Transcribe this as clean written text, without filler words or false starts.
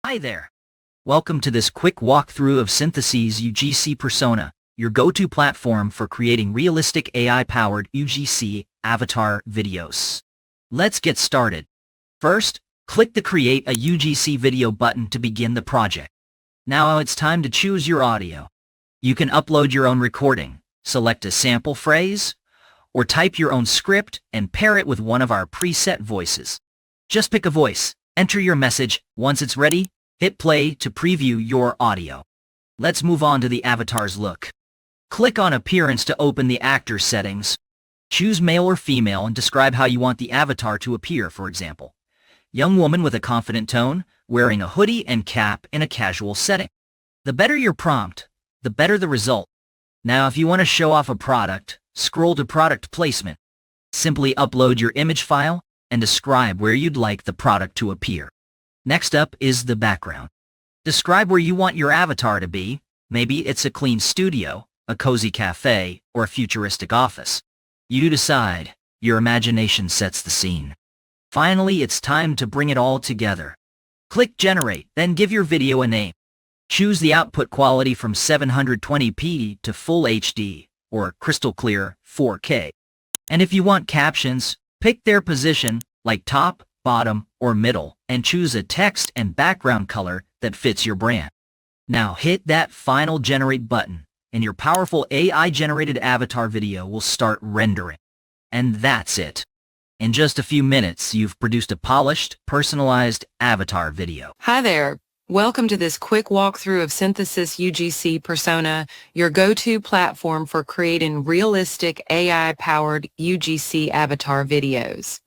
Hi there. Welcome to this quick walkthrough of Synthesis UGC Persona, your go-to platform for creating realistic AI-powered UGC avatar videos. Let's get started. First, click the Create a UGC Video button to begin the project. Now it's time to choose your audio. You can upload your own recording, select a sample phrase, or type your own script and pair it with one of our preset voices. Just pick a voice, enter your message. Once it's ready, hit play to preview your audio. Let's move on to the avatar's look. Click on Appearance to open the actor settings. Choose male or female and describe how you want the avatar to appear, for example. Young woman with a confident tone, wearing a hoodie and cap in a casual setting. The better your prompt, the better the result. Now if you want to show off a product, scroll to Product Placement. Simply upload your image file and describe where you'd like the product to appear. Next up is the background. Describe where you want your avatar to be. Maybe it's a clean studio, a cozy cafe, or a futuristic office. You decide. Your imagination sets the scene. Finally, it's time to bring it all together. Click Generate, then give your video a name. Choose the output quality from 720p to Full HD, or Crystal Clear 4K. And if you want captions, pick their position, like top, bottom, or middle, and choose a text and background color that fits your brand. Now hit that final Generate button, and your powerful AI-generated avatar video will start rendering. And that's it. In just a few minutes, you've produced a polished, personalized avatar video. Hi there. Welcome to this quick walkthrough of Synthesis UGC Persona, your go-to platform for creating realistic AI-powered UGC avatar videos.